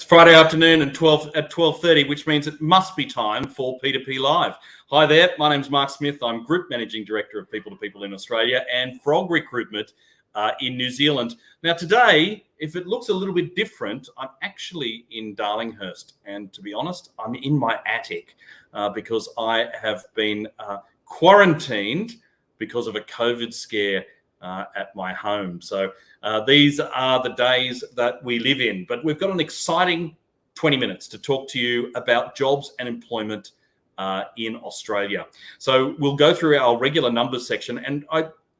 Friday afternoon at 12:30, which means it must be time for P2P Live. Hi there, my name's Mark Smith. I'm Group Managing Director of People2People in Australia and Frog Recruitment in New Zealand. Now today, if it looks a little bit different, I'm actually in Darlinghurst. And to be honest, I'm in my attic because I have been quarantined because of a COVID scare at my home. So these are the days that we live in. But we've got an exciting 20 minutes to talk to you about jobs and employment in Australia. So we'll go through our regular numbers section. And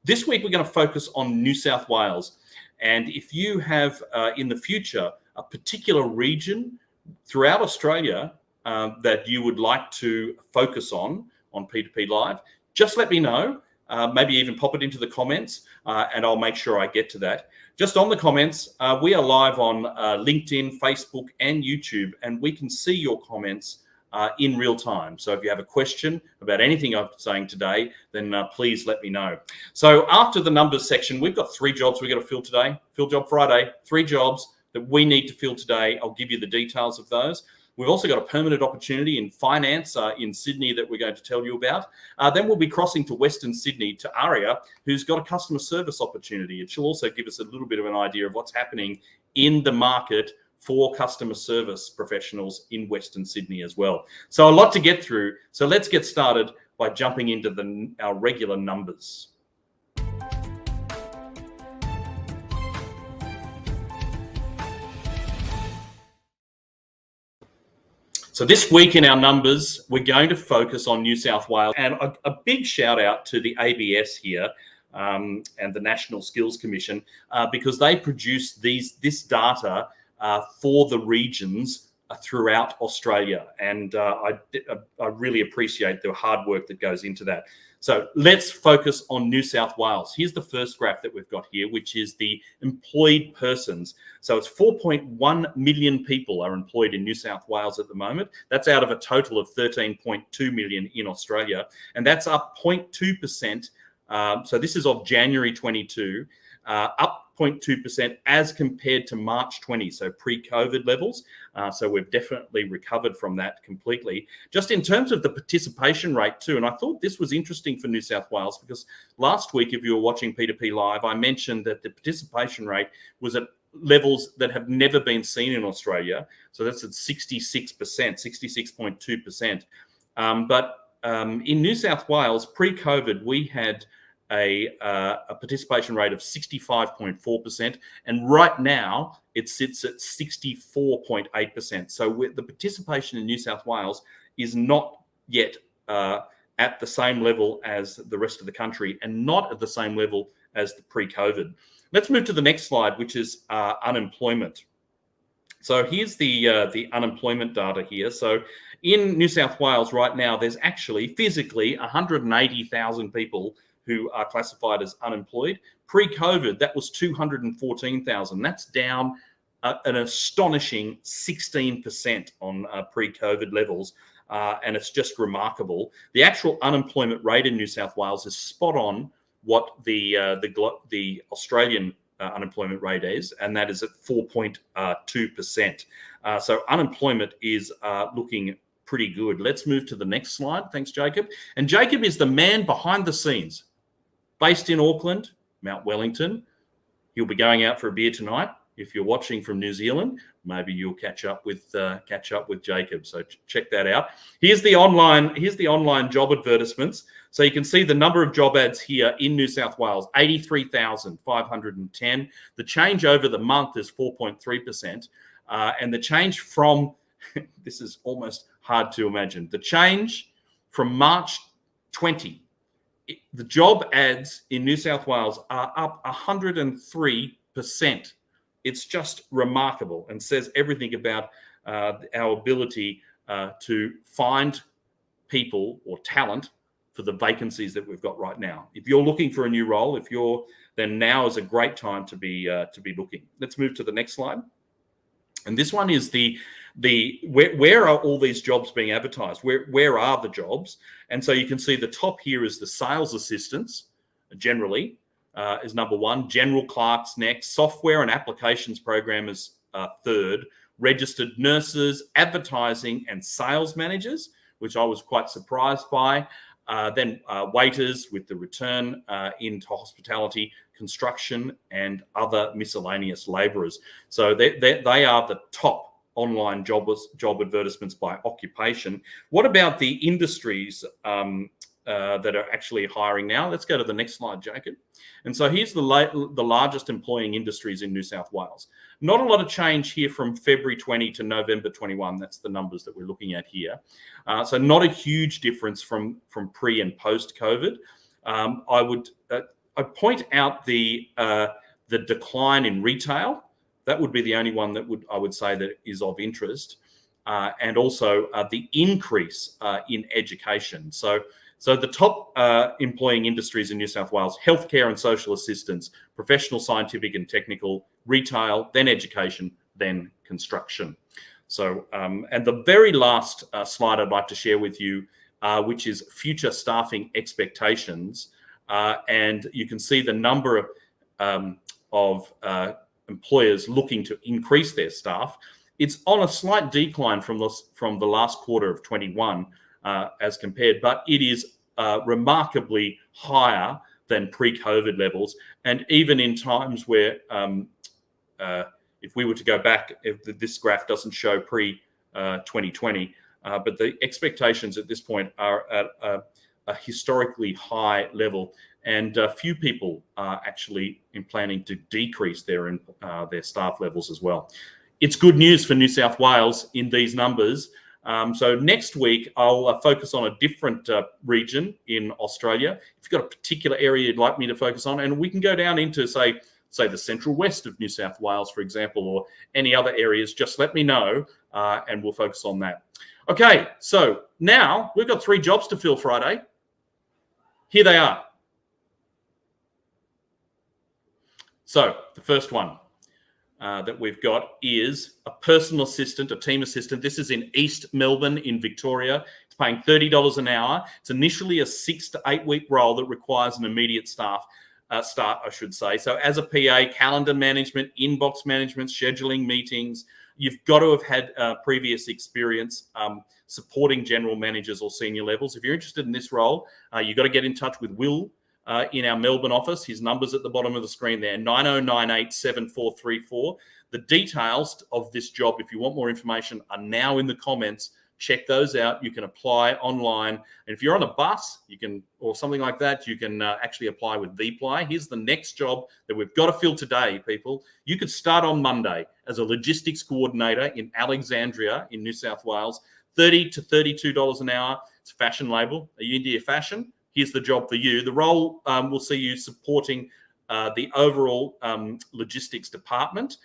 this week, we're going to focus on New South Wales. And if you have in the future a particular region throughout Australia that you would like to focus on P2P Live, just let me know. Maybe even pop it into the comments and I'll make sure I get to that. Just on the comments, we are live on LinkedIn, Facebook and YouTube, and we can see your comments in real time. So if you have a question about anything I'm saying today, then please let me know. So after the numbers section, we've got 3 jobs we've got to fill today. Fill Job Friday, 3 jobs that we need to fill today. I'll give you the details of those. We've also got a permanent opportunity in finance in Sydney that we're going to tell you about. Then we'll be crossing to Western Sydney to Aria, who's got a customer service opportunity. And she'll also give us a little bit of an idea of what's happening in the market for customer service professionals in Western Sydney as well. So a lot to get through. So let's get started by jumping into our regular numbers. So this week in our numbers, we're going to focus on New South Wales, and a big shout out to the ABS here and the National Skills Commission because they produce this data for the regions throughout Australia, and I really appreciate the hard work that goes into that. So let's focus on New South Wales. Here's the first graph that we've got here, which is the employed persons. So it's 4.1 million people are employed in New South Wales at the moment. That's out of a total of 13.2 million in Australia. And that's up 0.2%. So this is of January 22, up 0.2% as compared to March 20, so pre-COVID levels. So we've definitely recovered from that completely. Just in terms of the participation rate too, and I thought this was interesting for New South Wales because last week, if you were watching P2P Live, I mentioned that the participation rate was at levels that have never been seen in Australia. So that's at 66%, 66.2%. But in New South Wales, pre-COVID, we had a participation rate of 65.4%, and right now it sits at 64.8%. So the participation in New South Wales is not yet at the same level as the rest of the country, and not at the same level as the pre-COVID. Let's move to the next slide, which is unemployment. So here's the unemployment data here. So in New South Wales right now, there's actually physically 180,000 people who are classified as unemployed. Pre-COVID, that was 214,000. That's down an astonishing 16% on pre-COVID levels, and it's just remarkable. The actual unemployment rate in New South Wales is spot on what the Australian unemployment rate is, and that is at 4.2%. So unemployment is looking pretty good. Let's move to the next slide. Thanks, Jacob. And Jacob is the man behind the scenes. Based in Auckland, Mount Wellington. He'll be going out for a beer tonight. If you're watching from New Zealand, maybe you'll catch up with Jacob. So check that out. Here's the online job advertisements. So you can see the number of job ads here in New South Wales, 83,510. The change over the month is 4.3%, and the change from this is almost hard to imagine. The change from March 20, the job ads in New South Wales are up 103%. It's just remarkable and says everything about our ability to find people or talent for the vacancies that we've got right now. If you're looking for a new role, then now is a great time to be looking. Let's move to the next slide. And this one is where are all these jobs being advertised? Where are the jobs? And so you can see the top here is the sales assistants, generally, is number one. General clerks next. Software and applications programmers third. Registered nurses, advertising and sales managers, which I was quite surprised by. Then waiters with the return into hospitality, construction and other miscellaneous labourers. So they are the top online job advertisements by occupation. What about the industries that are actually hiring now? Let's go to the next slide, Jacob. And so here's the largest employing industries in New South Wales. Not a lot of change here from February 20 to November 21. That's the numbers that we're looking at here. So not a huge difference from pre and post COVID. I point out the decline in retail. That would be the only one that I would say that is of interest, and also the increase in education. So the top employing industries in New South Wales: healthcare and social assistance, professional, scientific and technical, retail, then education, then construction. So, and the very last slide I'd like to share with you, which is future staffing expectations. And you can see the number of employers looking to increase their staff. It's on a slight decline from the last quarter of 21 as compared, but it is remarkably higher than pre-COVID levels. And even in times where, if we were to go back, if this graph doesn't show pre-2020, but the expectations at this point are at a historically high level, and few people are actually planning to decrease their staff levels as well. It's good news for New South Wales in these numbers. So next week, I'll focus on a different region in Australia. If you've got a particular area you'd like me to focus on, and we can go down into, say the central west of New South Wales, for example, or any other areas, just let me know and we'll focus on that. Okay, so now we've got 3 jobs to fill Friday. Here they are. So the first one that we've got is a personal assistant, a team assistant. This is in East Melbourne in Victoria. It's paying $30 an hour. It's initially a 6 to 8 week role that requires an immediate start, I should say. So as a PA, calendar management, inbox management, scheduling meetings, you've got to have had previous experience supporting general managers or senior levels. If you're interested in this role, you've got to get in touch with Will in our Melbourne office. His number's at the bottom of the screen there, 90987434. The details of this job, if you want more information, are now in the comments. Check those out. You can apply online. And if you're on a bus, or something like that, you can actually apply with Vply. Here's the next job that we've got to fill today, people. You could start on Monday as a logistics coordinator in Alexandria in New South Wales, $30 to $32 an hour. It's a fashion label. Are you into your fashion? Here's the job for you. The role will see you supporting the overall logistics department.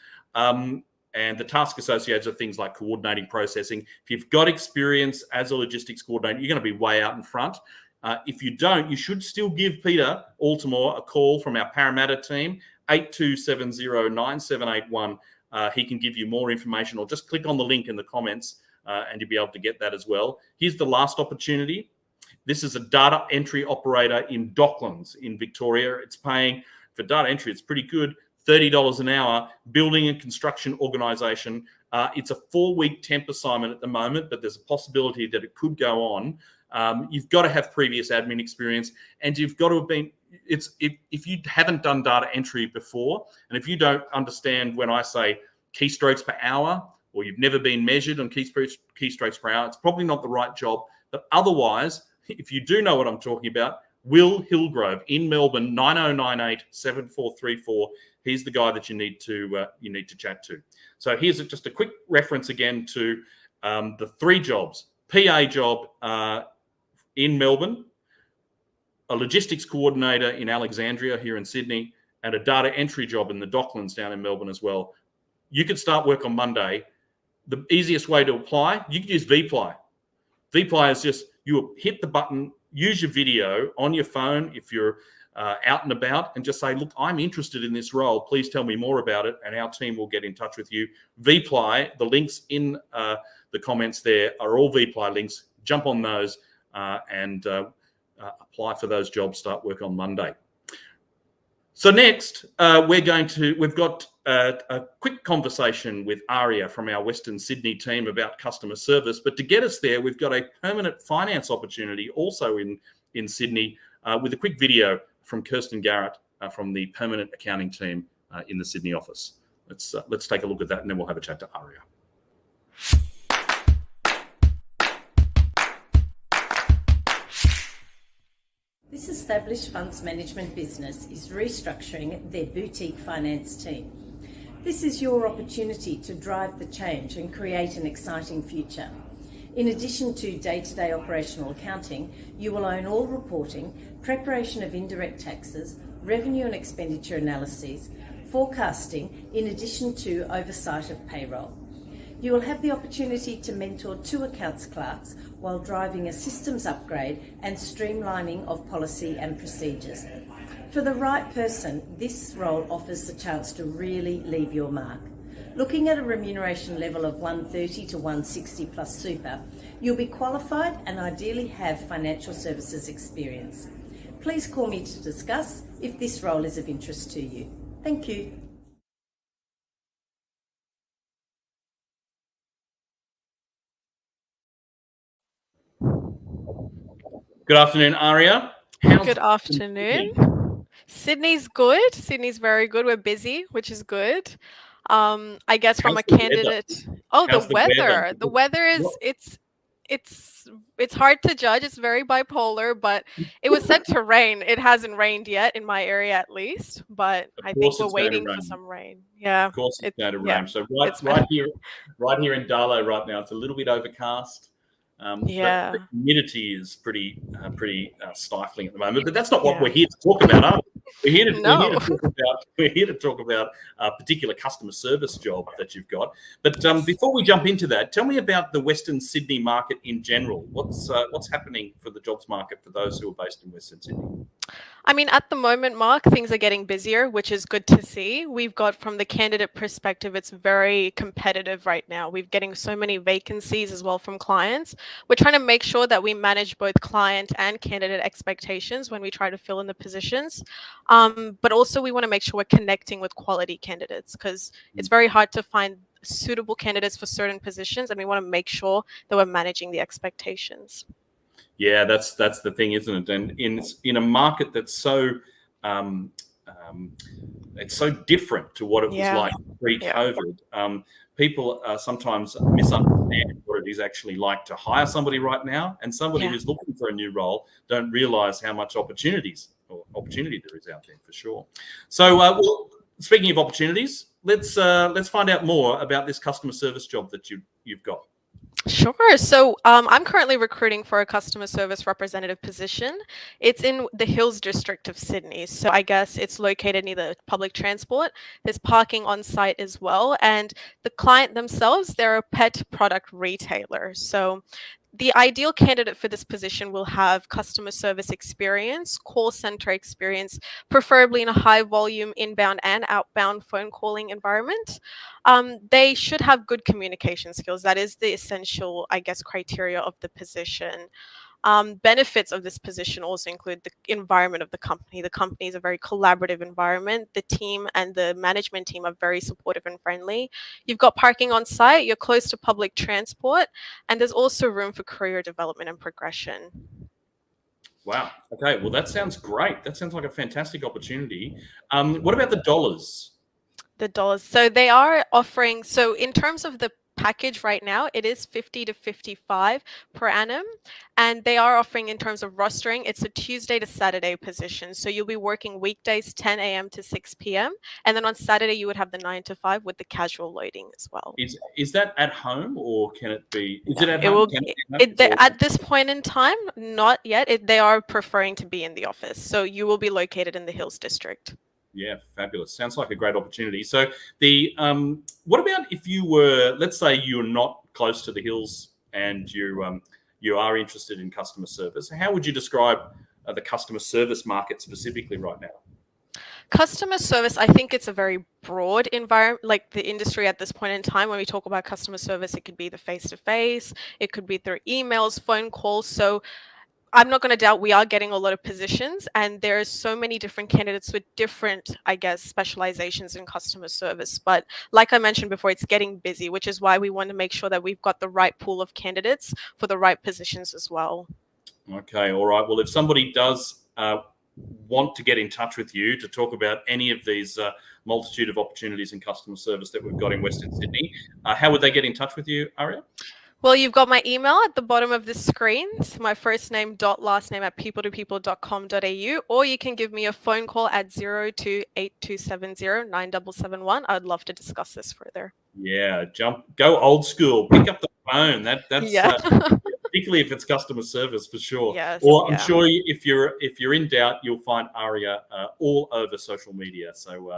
And the task associated with things like coordinating, processing. If you've got experience as a logistics coordinator, you're going to be way out in front. If you don't, you should still give Peter Altamore a call from our Parramatta team, 82709781. He can give you more information, or just click on the link in the comments and you'll be able to get that as well. Here's the last opportunity. This is a data entry operator in Docklands in Victoria. It's paying, for data entry, it's pretty good, $30 an hour, building and construction organisation. It's a 4-week temp assignment at the moment, but there's a possibility that it could go on. You've got to have previous admin experience, and you've got to have been, if you haven't done data entry before, and if you don't understand when I say keystrokes per hour, or you've never been measured on keystrokes per hour, it's probably not the right job. But otherwise, if you do know what I'm talking about, Will Hillgrove in Melbourne, 90987434. He's the guy that you need to chat to. So here's just a quick reference again to the 3 jobs: PA job in Melbourne, a logistics coordinator in Alexandria here in Sydney, and a data entry job in the Docklands down in Melbourne as well. You could start work on Monday. The easiest way to apply, you could use vPly. vPly is just, you hit the button, use your video on your phone if you're out and about, and just say, look, I'm interested in this role. Please tell me more about it, and our team will get in touch with you. vPly, the links in the comments there are all vPly links. Jump on those and apply for those jobs. Start work on Monday. So next, we've got a quick conversation with Aria from our Western Sydney team about customer service. But to get us there, we've got a permanent finance opportunity also in Sydney with a quick video from Kirsten Garrett from the permanent accounting team in the Sydney office. Let's take a look at that, and then we'll have a chat to Aria. This established funds management business is restructuring their boutique finance team. This is your opportunity to drive the change and create an exciting future. In addition to day-to-day operational accounting, you will own all reporting, preparation of indirect taxes, revenue and expenditure analyses, forecasting, in addition to oversight of payroll. You will have the opportunity to mentor 2 accounts clerks while driving a systems upgrade and streamlining of policy and procedures. For the right person, this role offers the chance to really leave your mark. Looking at a remuneration level of 130 to 160 plus super, you'll be qualified and ideally have financial services experience. Please call me to discuss if this role is of interest to you. Thank you. Good afternoon, Aria. Good afternoon. Sydney's good. Sydney's very good. We're busy, which is good. I guess from a candidate. Oh, the weather. The weather is it's hard to judge. It's very bipolar, but it was set to rain. It hasn't rained yet in my area, at least. But I think we're waiting for some rain. Yeah. Of course, it's going to rain. So right here in Darlow right now, it's a little bit overcast. But the humidity is pretty stifling at the moment. But that's not what we're here to talk about, are we? We're here to talk about a particular customer service job that you've got. But before we jump into that, tell me about the Western Sydney market in general. What's happening for the jobs market for those who are based in Western Sydney? I mean, at the moment, Mark, things are getting busier, which is good to see. We've got, from the candidate perspective, it's very competitive right now. We're getting so many vacancies as well from clients. We're trying to make sure that we manage both client and candidate expectations when we try to fill in the positions. But also we want to make sure we're connecting with quality candidates, because it's very hard to find suitable candidates for certain positions, and we want to make sure that we're managing the expectations. Yeah, that's the thing, isn't it? And in a market that's so it's so different to what it was like pre-COVID. People sometimes misunderstand what it is actually like to hire somebody right now, and somebody who's looking for a new role don't realise how much opportunity there is out there, for sure. So, well, speaking of opportunities, let's find out more about this customer service job that you've got. Sure. So I'm currently recruiting for a customer service representative position. It's in the Hills district of Sydney. So I guess it's located near the public transport. There's parking on site as well. And the client themselves, they're a pet product retailer. So the ideal candidate for this position will have customer service experience, call center experience, preferably in a high volume inbound and outbound phone calling environment. They should have good communication skills. That is the essential, I guess, criteria of the position. Benefits of this position also include the environment of the company. The company is a very collaborative environment. The team and the management team are very supportive and friendly. You've got parking on site, you're close to public transport, and there's also room for career development and progression. Wow. Okay. Well, that sounds great. That sounds like a fantastic opportunity. What about the dollars? The dollars. So they are offering, so in terms of the package right now, it is 50 to 55 per annum. And they are offering, in terms of rostering, it's a Tuesday to Saturday position. So you'll be working weekdays 10 a.m. to 6 p.m. And then on Saturday, you would have the 9 to 5 with the casual loading as well. Is that at home, or can it be? Is No, it at it home? will Can be, it be at this point in time, not yet. They are preferring to be in the office. So you will be located in the Hills District. Yeah, fabulous. Sounds like a great opportunity. So what about if you were, let's say you're not close to the hills and you are interested in customer service. How would you describe the customer service market specifically right now? Customer service, I think it's a very broad environment, like the industry at this point in time. When we talk about customer service, it could be the face-to-face, it could be through emails, phone calls. So I'm not going to doubt we are getting a lot of positions, and there's so many different candidates with different, I guess, specializations in customer service. But like I mentioned before, it's getting busy, which is why we want to make sure that we've got the right pool of candidates for the right positions as well. Okay, all right. Well, if somebody does want to get in touch with you to talk about any of these multitude of opportunities in customer service that we've got in Western Sydney, how would they get in touch with you, Aria? Well, you've got my email at the bottom of the screen. It's my first name dot last name at people2people.com.au, or you can give me a phone call at 0282709771. I'd love to discuss this further. Yeah, go old school. Pick up the phone. That's Yeah. particularly if it's customer service, for sure. Yes, Or I'm yeah. sure if you're in doubt, you'll find Aria all over social media. So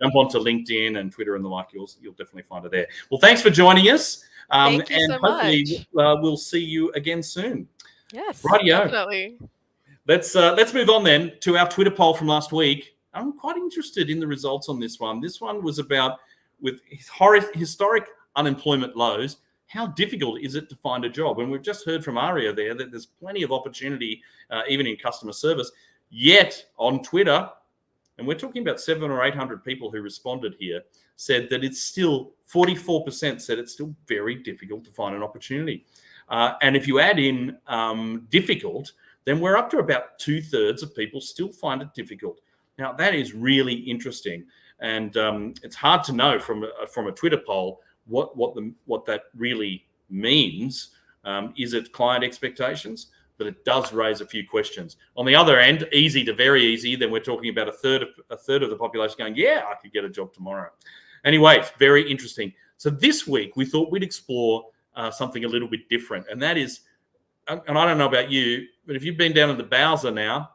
jump onto LinkedIn and Twitter and the like. You'll definitely find her there. Well, thanks for joining us. Thank you and so hopefully much. we'll see you again soon. Yes, Rightio. definitely. Let's move on then to our Twitter poll from last week. I'm quite interested in the results on this one. This one was about, with historic unemployment lows, how difficult is it to find a job? And we've just heard from Aria there that there's plenty of opportunity, even in customer service. Yet on Twitter, and we're talking about 700 or 800 people who responded here, said that it's still 44% said it's still very difficult to find an opportunity. And if you add in difficult, then we're up to about 2/3 of people still find it difficult. Now, that is really interesting. And it's hard to know from a Twitter poll what that really means. Is it client expectations? But it does raise a few questions. On the other end, easy to very easy, then we're talking about a third of the population going, yeah, I could get a job tomorrow. Anyway, it's very interesting. So this week we thought we'd explore something a little bit different, and that is, and I don't know about you, but if you've been down in the Bowser now,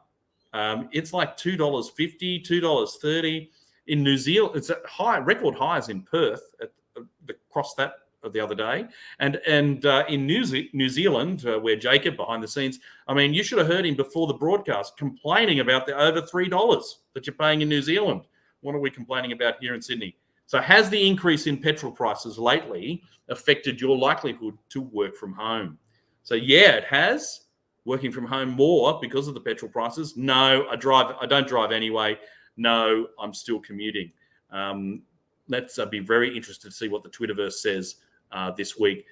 it's like $2.50, $2.30 in New Zealand. It's at record highs in Perth. Crossed that the other day, and in New Zealand, where Jacob behind the scenes, I mean, you should have heard him before the broadcast complaining about the over $3 that you're paying in New Zealand. What are we complaining about here in Sydney? So has the increase in petrol prices lately affected your likelihood to work from home? So yeah, it has. Working from home more because of the petrol prices? No, I don't drive anyway. No, I'm still commuting. Let's be very interested to see what the Twitterverse says this week.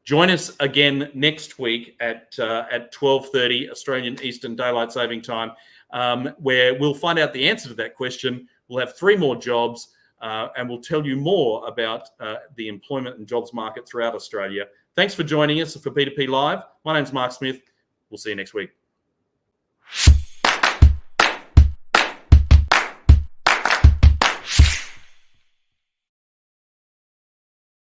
Join us again next week at 12:30 Australian Eastern Daylight Saving Time, where we'll find out the answer to that question. We'll have 3 more jobs, and we'll tell you more about the employment and jobs market throughout Australia. Thanks for joining us for P2P Live. My name's Mark Smith. We'll see you next week.